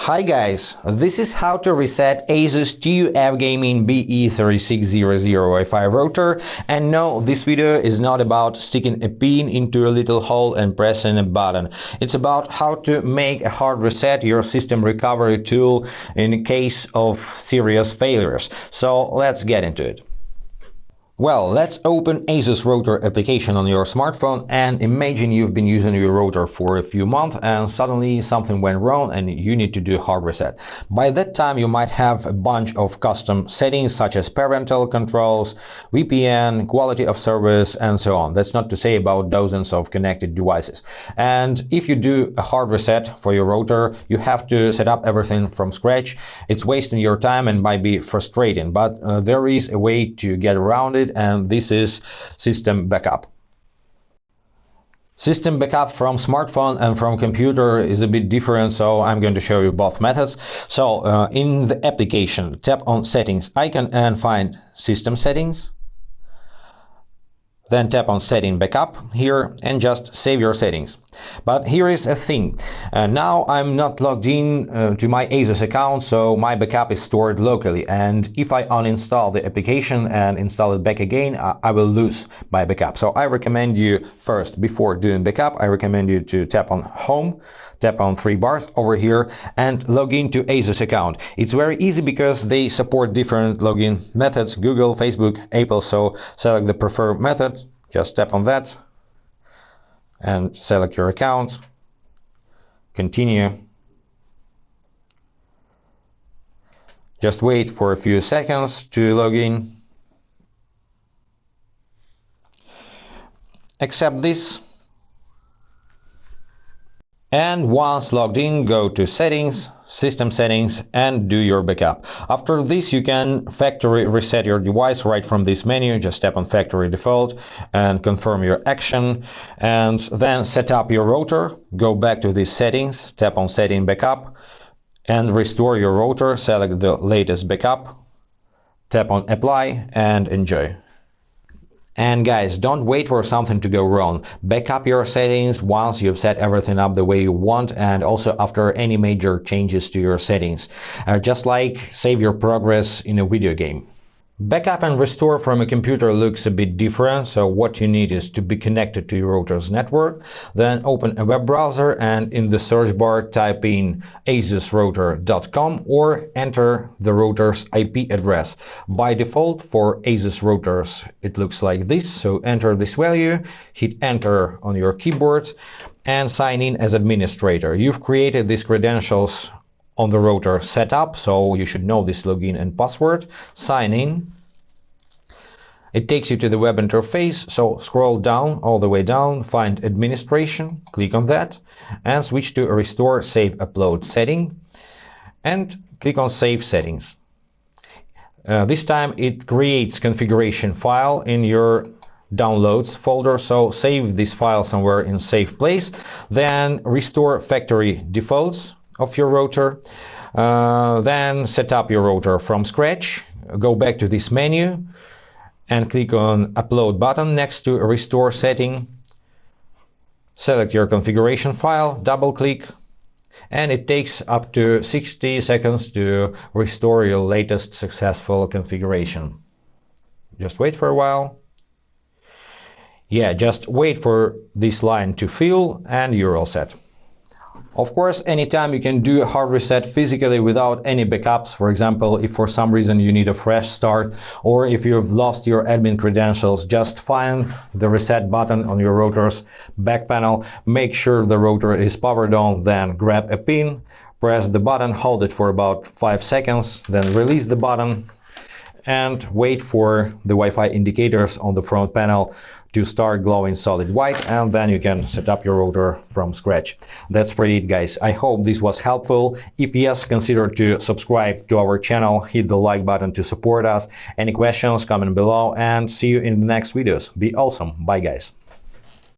Hi guys, this is how to reset Asus TUF Gaming BE36000 Wi-Fi router, and no, this video is not about sticking a pin into a little hole and pressing a button. It's about how to make a hard reset, your system recovery tool in case of serious failures. So let's get into it. Well, let's open Asus router application on your smartphone and imagine you've been using your router for a few months and suddenly something went wrong and you need to do a hard reset. By that time you might have a bunch of custom settings such as parental controls, VPN, quality of service and so on. That's not to say about dozens of connected devices. And if you do a hard reset for your router, you have to set up everything from scratch. It's wasting your time and might be frustrating, but there is a way to get around it, and this is system backup. System backup from smartphone and from computer is a bit different, so I'm going to show you both methods. So in the application, tap on settings icon and find system settings. Then tap on setting backup here and just save your settings. But here is a thing. Now I'm not logged in to my Asus account, so my backup is stored locally. And if I uninstall the application and install it back again, I will lose my backup. So I recommend you first, before doing backup, I recommend you to tap on home, tap on three bars over here and log in to Asus account. It's very easy because they support different login methods, Google, Facebook, Apple, so select the preferred method. Just tap on that and select your account, continue. Just wait for a few seconds to log in. Accept this. And once logged in, go to settings, system settings and do your backup. After this you can factory reset your device right from this menu. Just tap on factory default and confirm your action, and then set up your router. Go back to these settings, tap on setting backup and restore your router. Select the latest backup, tap on apply and enjoy. And guys, don't wait for something to go wrong. Back up your settings once you've set everything up the way you want, and also after any major changes to your settings. Just like save your progress in a video game. Backup and restore from a computer looks a bit different, so what you need is to be connected to your router's network. Then open a web browser and in the search bar type in asusrouter.com or enter the router's IP address. By default for Asus routers it looks like this, so enter this value, hit enter on your keyboard and sign in as administrator. You've created these credentials on the router setup, so you should know this login and password. Sign in. It takes you to the web interface, so scroll down, all the way down, find administration, click on that and switch to restore save upload setting and click on save settings. This time it creates configuration file in your downloads folder, so save this file somewhere in safe place. Then restore factory defaults of your router, then set up your router from scratch. Go back to this menu and click on upload button next to restore setting. Select your configuration file, double click, and it takes up to 60 seconds to restore your latest successful configuration. Just wait for a while. Yeah, just wait for this line to fill and you're all set. Of course, anytime you can do a hard reset physically without any backups. For example, if for some reason you need a fresh start or if you've lost your admin credentials, just find the reset button on your router's back panel. Make sure the router is powered on, then grab a pin, press the button, hold it for about 5 seconds, then release the button and wait for the Wi-Fi indicators on the front panel to start glowing solid white, and then you can set up your router from scratch. That's pretty it, guys. I hope this was helpful. If yes, consider to subscribe to our channel, hit the like button to support us. Any questions, comment below, and see you in the next videos. Be awesome. Bye guys.